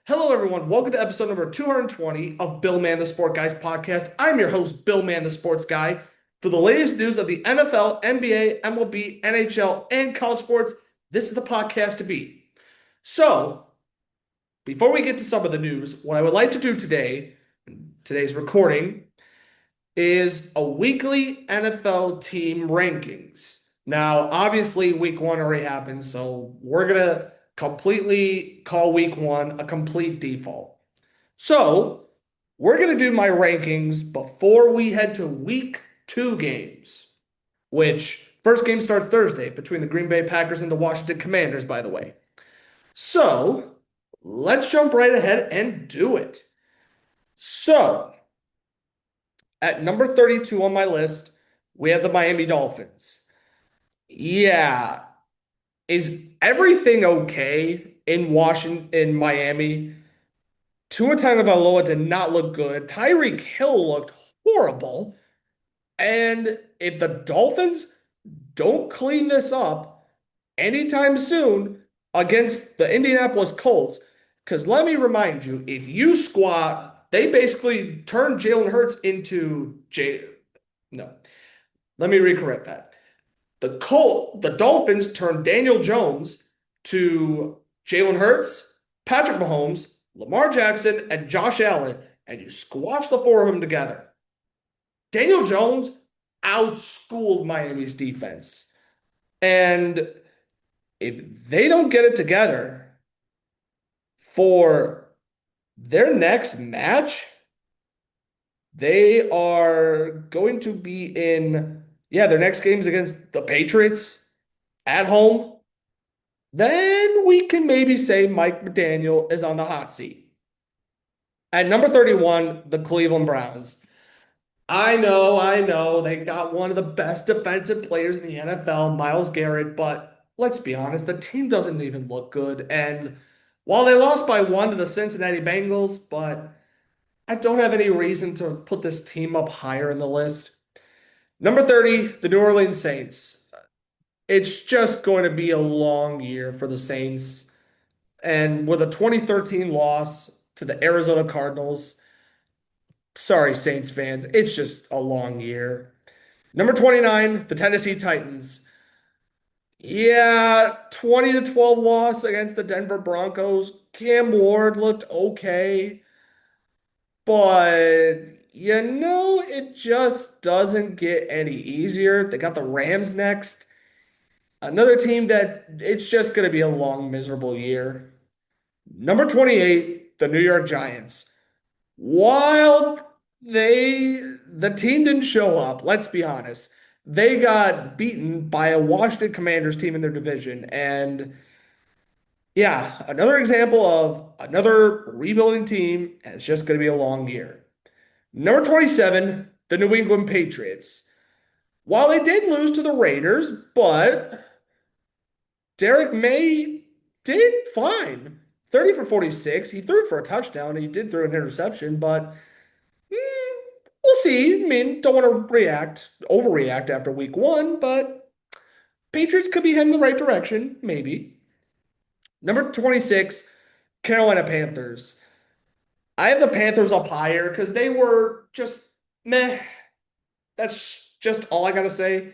Hello, everyone. Welcome to episode number 220 of Bill Man the Sport Guys podcast. I'm your host, Bill Man the Sports Guy. For the latest news of the NFL, NBA, MLB, NHL, and college sports, this is the podcast to be. So, before we get to some of the news, what I would like to do today, today's recording, is a weekly NFL team rankings. Now, obviously, week one already happened, so we're going to completely call week one a complete default. So, we're going to do my rankings before we head to week two games, which first game starts Thursday between the Green Bay Packers and the Washington Commanders, by the way. So, let's jump right ahead and do it. So, at number 32 on my list, we have the Miami Dolphins. Yeah. Is everything okay in Washington, in Miami? Tua Tagovailoa did not look good. Tyreek Hill looked horrible. And if the Dolphins don't clean this up anytime soon against the Indianapolis Colts, because let me remind you, if you squat, they basically turned Jalen Hurts into No, let me recorrect that. The Dolphins turned Daniel Jones to Jalen Hurts, Patrick Mahomes, Lamar Jackson, and Josh Allen, and you squash the four of them together. Daniel Jones outschooled Miami's defense. And if they don't get it together for their next match, they are going to be in, yeah, their next game's against the Patriots at home. Then we can maybe say Mike McDaniel is on the hot seat. At number 31, the Cleveland Browns. I know, they got one of the best defensive players in the NFL, Myles Garrett, but let's be honest, the team doesn't even look good. And while they lost by one to the Cincinnati Bengals, but I don't have any reason to put this team up higher in the list. Number 30, the New Orleans Saints. It's just going to be a long year for the Saints. And with a 2013 loss to the Arizona Cardinals, sorry, Saints fans, it's just a long year. Number 29, the Tennessee Titans. Yeah, 20 to 12 loss against the Denver Broncos. Cam Ward looked okay, but it just doesn't get any easier. They got the Rams next. Another team that it's just going to be a long, miserable year. Number 28, the New York Giants. While the team didn't show up, let's be honest, they got beaten by a Washington Commanders team in their division. And yeah, another example of another rebuilding team, and it's just going to be a long year. Number 27, the New England Patriots. While they did lose to the Raiders, but Derek May did fine. 30 for 46. He threw for a touchdown. He did throw an interception, but we'll see. I mean, don't want to overreact after week one, but Patriots could be heading in the right direction, maybe. Number 26, Carolina Panthers. I have the Panthers up higher because they were just meh. That's just all I gotta say.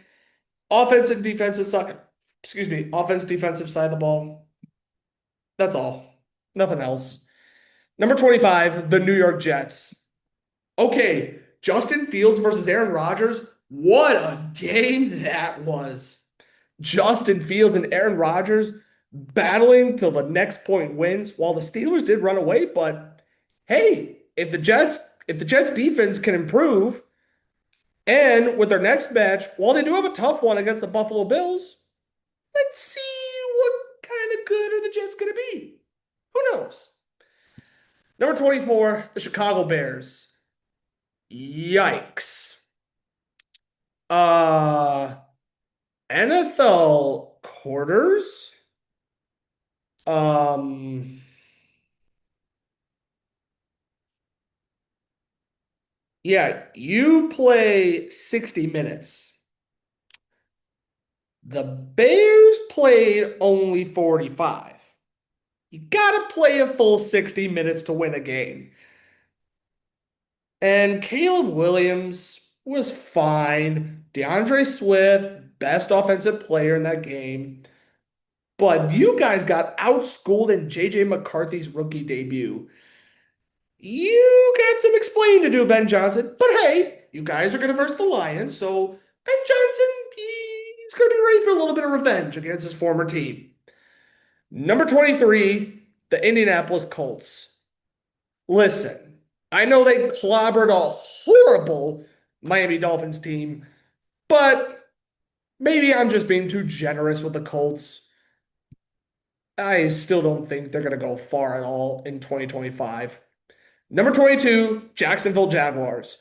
Offensive defensive side, excuse me, offense defensive side of the ball. That's all. Nothing else. Number 25, the New York Jets. Okay, Justin Fields versus Aaron Rodgers. What a game that was. Justin Fields and Aaron Rodgers battling till the next point wins while the Steelers did run away, but hey, if the Jets defense can improve and with their next match, while they do have a tough one against the Buffalo Bills, let's see what kind of good are the Jets going to be. Who knows? Number 24, the Chicago Bears. Yikes. Uh NFL quarters. Um yeah, you play 60 minutes. The Bears played only 45. You gotta play a full 60 minutes to win a game. And Caleb Williams was fine. DeAndre Swift, best offensive player in that game. But you guys got outschooled in JJ McCarthy's rookie debut. You got some explaining to do, Ben Johnson. But hey, you guys are going to verse the Lions, so Ben Johnson, he's going to be ready for a little bit of revenge against his former team. Number 23, the Indianapolis Colts. Listen, I know they clobbered a horrible Miami Dolphins team, but maybe I'm just being too generous with the Colts. I still don't think they're going to go far at all in 2025. Number 22, Jacksonville Jaguars.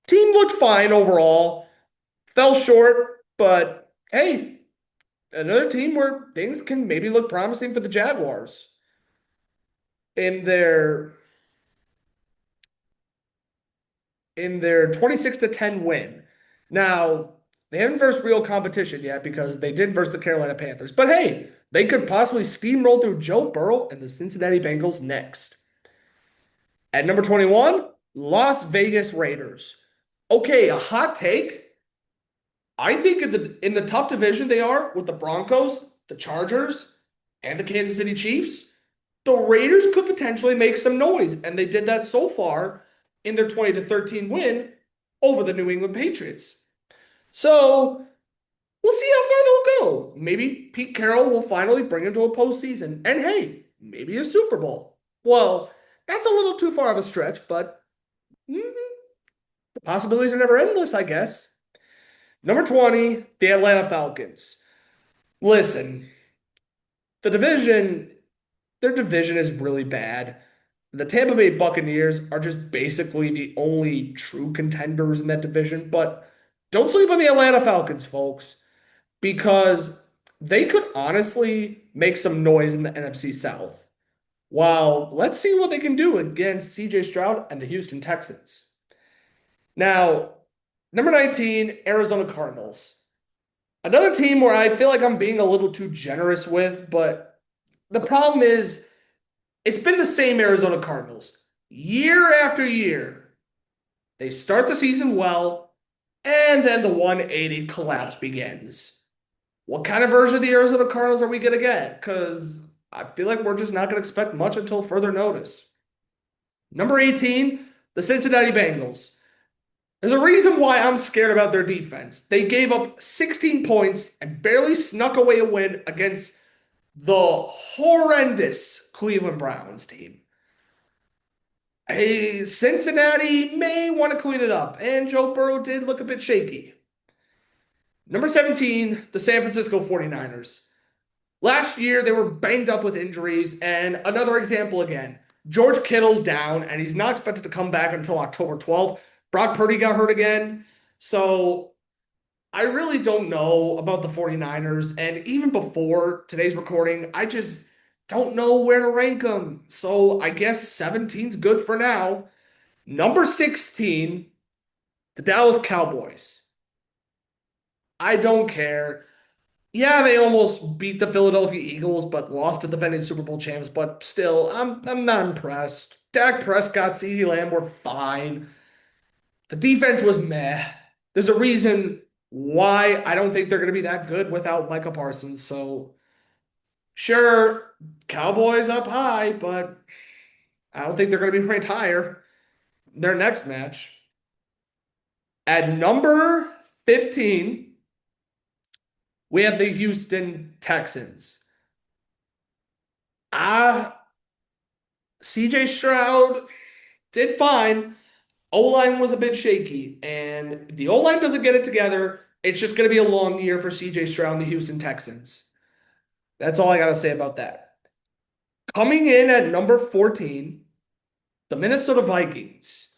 Team looked fine overall, fell short, but hey, another team where things can maybe look promising for the Jaguars in their in their 26 to 10 win. Now, they haven't versed real competition yet because they did verse the Carolina Panthers. But hey, they could possibly steamroll through Joe Burrow and the Cincinnati Bengals next. At number 21, Las Vegas Raiders. Okay, a hot take. I think in the tough division they are with the Broncos, the Chargers, and the Kansas City Chiefs, the Raiders could potentially make some noise, and they did that so far in their 20 to 13 win over the New England Patriots. So we'll see how far they'll go. Maybe Pete Carroll will finally bring them to a postseason, and hey, maybe a Super Bowl. Well, that's a little too far of a stretch, but the possibilities are never endless, I guess. Number 20, the Atlanta Falcons. Listen, the division, their division is really bad. The Tampa Bay Buccaneers are just basically the only true contenders in that division, but don't sleep on the Atlanta Falcons, folks, because they could honestly make some noise in the NFC South. Well, let's see what they can do against CJ Stroud and the Houston Texans. Now, number 19, Arizona Cardinals. Another team where I feel like I'm being a little too generous with, but the problem is it's been the same Arizona Cardinals year after year. They start the season well, and then the 180 collapse begins. What kind of version of the Arizona Cardinals are we going to get? Because I feel like we're just not going to expect much until further notice. Number 18, the Cincinnati Bengals. There's a reason why I'm scared about their defense. They gave up 16 points and barely snuck away a win against the horrendous Cleveland Browns team. Hey, Cincinnati may want to clean it up, and Joe Burrow did look a bit shaky. Number 17, the San Francisco 49ers. Last year, they were banged up with injuries, and another example again. George Kittle's down, and he's not expected to come back until October 12th. Brock Purdy got hurt again. So I really don't know about the 49ers. And even before today's recording, I just don't know where to rank them. So I guess 17's good for now. Number 16, the Dallas Cowboys. I don't care. Yeah, they almost beat the Philadelphia Eagles, but lost to the defending Super Bowl champs. But still, I'm not impressed. Dak Prescott, CeeDee Lamb were fine. The defense was meh. There's a reason why I don't think they're going to be that good without Micah Parsons. So, sure, Cowboys up high, but I don't think they're going to be ranked higher. Their next match. At number 15, we have the Houston Texans. Ah, CJ Stroud did fine. O-line was a bit shaky, and if the O-line doesn't get it together, it's just going to be a long year for CJ Stroud and the Houston Texans. That's all I got to say about that. Coming in at number 14, the Minnesota Vikings.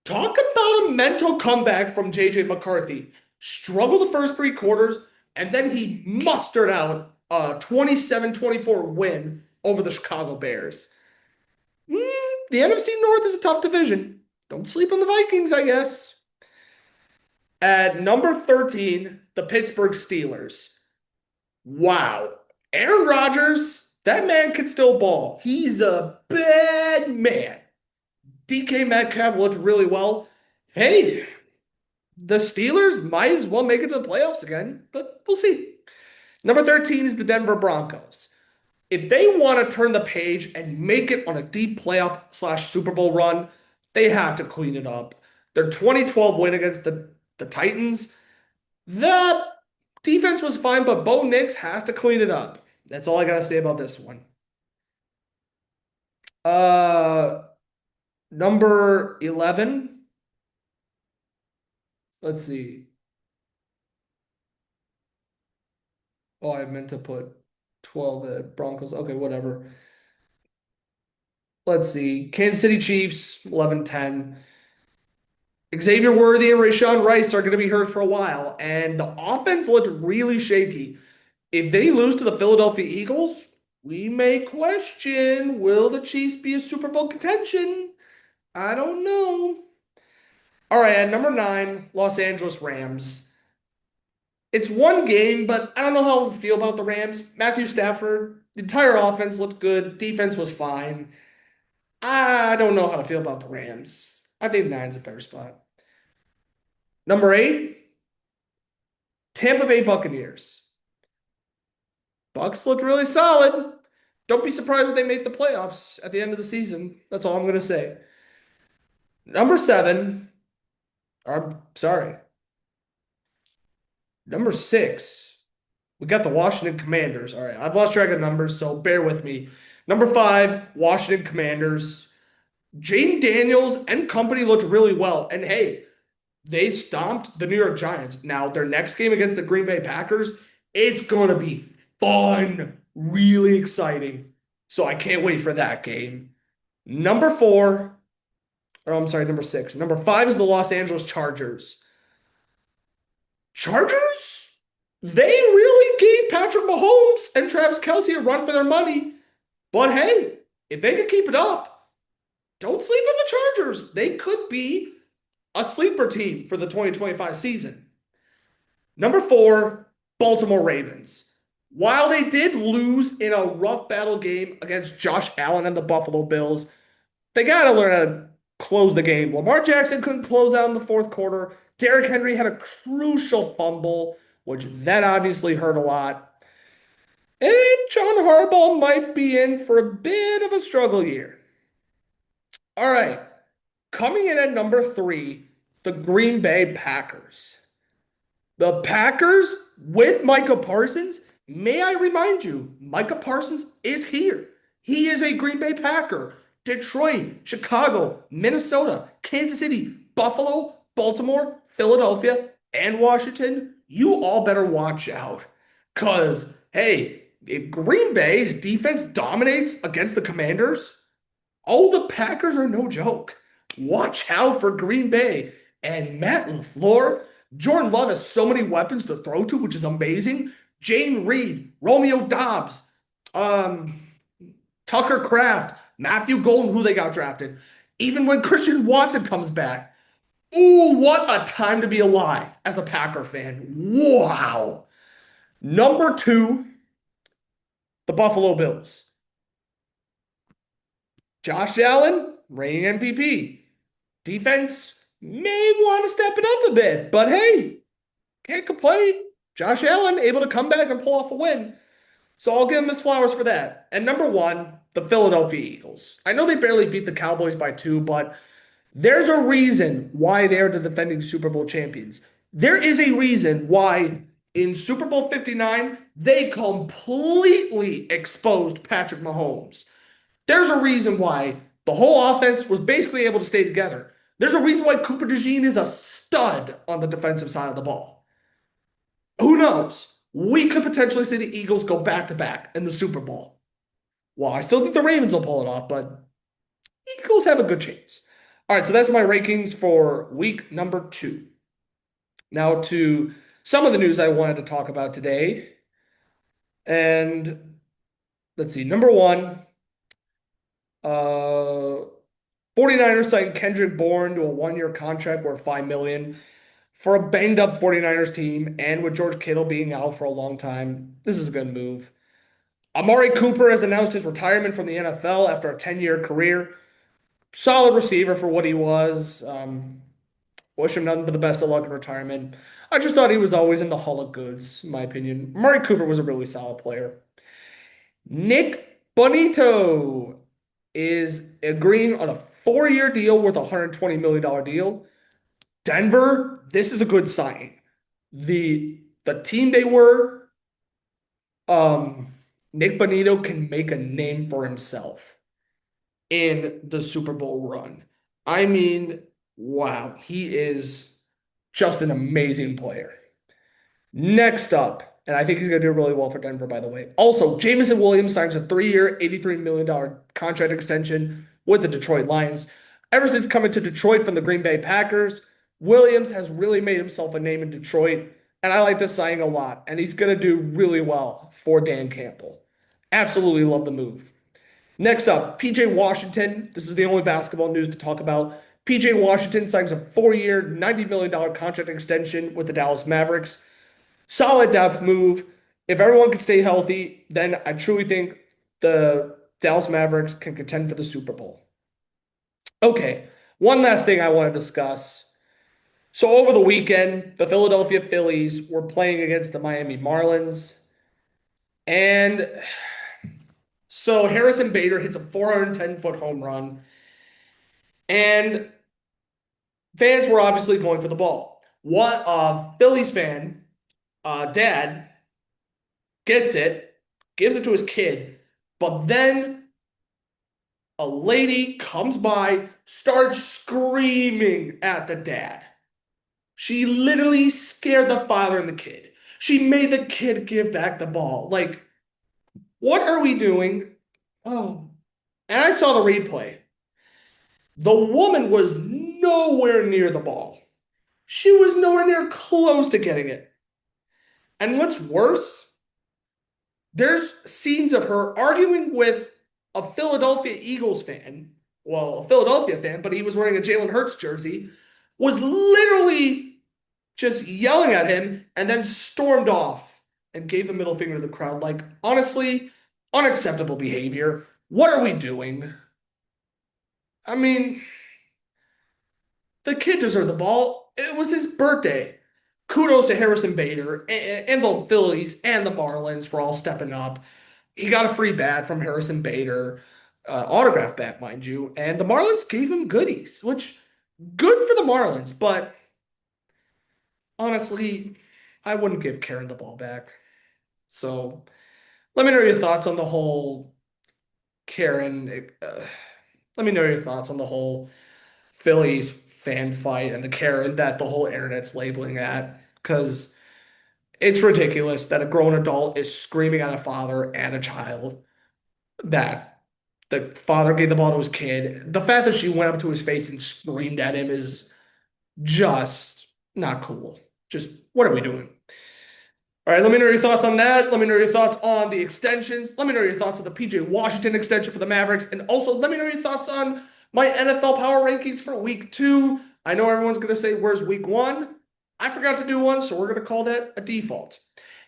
Talk about a mental comeback from JJ McCarthy. Struggled the first three quarters, and then he mustered out a 27-24 win over the Chicago Bears. The NFC North is a tough division. Don't sleep on the Vikings, I guess. At number 13, the Pittsburgh Steelers. Wow. Aaron Rodgers, that man can still ball. He's a bad man. DK Metcalf looked really well. Hey, the Steelers might as well make it to the playoffs again, but we'll see. Number 13 is the Denver Broncos. If they want to turn the page and make it on a deep playoff slash Super Bowl run, they have to clean it up. Their 2012 win against the Titans, the defense was fine, but Bo Nix has to clean it up. That's all I got to say about this one. Uh, Number 11. Let's see. Oh, I meant to put 12 at Broncos. Okay, whatever. Let's see. Kansas City Chiefs, 11-10. Xavier Worthy and Rashawn Rice are going to be hurt for a while, and the offense looked really shaky. If they lose to the Philadelphia Eagles, we may question, will the Chiefs be a Super Bowl contention? I don't know. All right, at number 9, Los Angeles Rams. It's one game, but I don't know how I feel about the Rams. Matthew Stafford, the entire offense looked good. Defense was fine. I don't know how to feel about the Rams. I think nine's a better spot. Number 8, Tampa Bay Buccaneers. Bucks looked really solid. Don't be surprised if they make the playoffs at the end of the season. That's all I'm going to say. Number 7, or sorry, number 6, we got the Washington Commanders. All right, I've lost track of numbers, so bear with me. Number 5, Washington Commanders. Jane Daniels and company looked really well. And hey, they stomped the New York Giants. Now, their next game against the Green Bay Packers, it's going to be fun, really exciting. So I can't wait for that game. Number 4, or I'm sorry, number 6. Number 5 is the Los Angeles Chargers. Chargers? They really gave Patrick Mahomes and Travis Kelce a run for their money. But hey, if they can keep it up, don't sleep on the Chargers. They could be a sleeper team for the 2025 season. Number 4, Baltimore Ravens. While they did lose in a rough battle game against Josh Allen and the Buffalo Bills, they got to learn how to close the game. Lamar Jackson couldn't close out in the fourth quarter. Derrick Henry had a crucial fumble, which that obviously hurt a lot. And John Harbaugh might be in for a bit of a struggle year. All right. Coming in at number 3, the Green Bay Packers. The Packers with Micah Parsons. May I remind you, Micah Parsons is here. He is a Green Bay Packer. Detroit, Chicago, Minnesota, Kansas City, Buffalo, Baltimore, Philadelphia, and Washington. You all better watch out. Because, hey, if Green Bay's defense dominates against the Commanders, oh, the Packers are no joke. Watch out for Green Bay. And Matt LaFleur, Jordan Love has so many weapons to throw to, which is amazing. Jane Reed, Romeo Dobbs, Tucker Kraft, Matthew Golden, who they got drafted. Even when Christian Watson comes back. Ooh, what a time to be alive as a Packer fan. Wow. Number 2, the Buffalo Bills. Josh Allen, reigning MVP. Defense may want to step it up a bit, but hey, can't complain. Josh Allen able to come back and pull off a win. So I'll give him his flowers for that. And number 1, the Philadelphia Eagles. I know they barely beat the Cowboys by 2, but there's a reason why they're the defending Super Bowl champions. There is a reason why in Super Bowl 59, they completely exposed Patrick Mahomes. There's a reason why the whole offense was basically able to stay together. There's a reason why Cooper DeJean is a stud on the defensive side of the ball. Who knows? We could potentially see the Eagles go back to back in the Super Bowl. Well, I still think the Ravens will pull it off, but Eagles have a good chance. All right, so that's my rankings for week number 2. Now to some of the news I wanted to talk about today. And let's see, number 1, 49ers signed Kendrick Bourne to a 1-year contract worth $5 million for a banged up 49ers team. And with George Kittle being out for a long time, this is a good move. Amari Cooper has announced his retirement from the NFL after a 10-year career. Solid receiver for what he was. Wish him nothing but the best of luck in retirement. I just thought he was always in the Hall of Goods, in my opinion. Amari Cooper was a really solid player. Nick Bonitto is agreeing on a 4-year deal worth a $120 million deal. Denver, this is a good sign. The team they were, um, Nick Bonitto can make a name for himself in the Super Bowl run. I mean, wow, he is just an amazing player. Next up, and I think he's going to do really well for Denver, by the way. Also, Jameson Williams signs a 3-year, $83 million contract extension with the Detroit Lions. Ever since coming to Detroit from the Green Bay Packers, Williams has really made himself a name in Detroit, and I like this signing a lot. And he's going to do really well for Dan Campbell. Absolutely love the move. Next up, PJ Washington. This is the only basketball news to talk about. PJ Washington signs a 4-year, $90 million contract extension with the Dallas Mavericks. Solid depth move. If everyone can stay healthy, then I truly think the Dallas Mavericks can contend for the Super Bowl. Okay, one last thing I want to discuss. So over the weekend, the Philadelphia Phillies were playing against the Miami Marlins. And so Harrison Bader hits a 410-foot home run. And fans were obviously going for the ball. What Phillies fan, dad, gets it, gives it to his kid, but then a lady comes by, starts screaming at the dad. She literally scared the father and the kid. She made the kid give back the ball. Like, what are we doing? Oh, and I saw the replay. The woman was nowhere near the ball. She was nowhere near close to getting it. And what's worse, there's scenes of her arguing with a Philadelphia Eagles fan, well, a Philadelphia fan, but he was wearing a Jalen Hurts jersey, was literally just yelling at him and then stormed off and gave the middle finger to the crowd. Like, honestly, unacceptable behavior. What are we doing? I mean, the kid deserved the ball. It was his birthday. Kudos to Harrison Bader and the Phillies and the Marlins for all stepping up. He got a free bat from Harrison Bader, autograph bat, mind you, and the Marlins gave him goodies, which good for the Marlins, but honestly, I wouldn't give Karen the ball back. So let me know your thoughts on the whole Karen. Let me know your thoughts on the whole Phillies fan fight and the Karen that the whole internet's labeling that, because it's ridiculous that a grown adult is screaming at a father and a child that the father gave the ball to his kid. The fact that she went up to his face and screamed at him is just not cool. Just what are we doing? All right, let me know your thoughts on that. Let me know your thoughts on the extensions. Let me know your thoughts on the PJ Washington extension for the Mavericks. And also, let me know your thoughts on my NFL power rankings for week 2. I know everyone's going to say, where's week 1? I forgot to do one, so we're going to call that a default.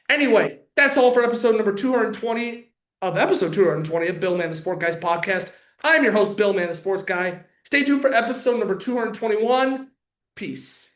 Anyway, that's all for episode number 220 of Bill Man the Sport Guys podcast. I'm your host, Bill Man the Sports Guy. Stay tuned for episode number 221. Peace.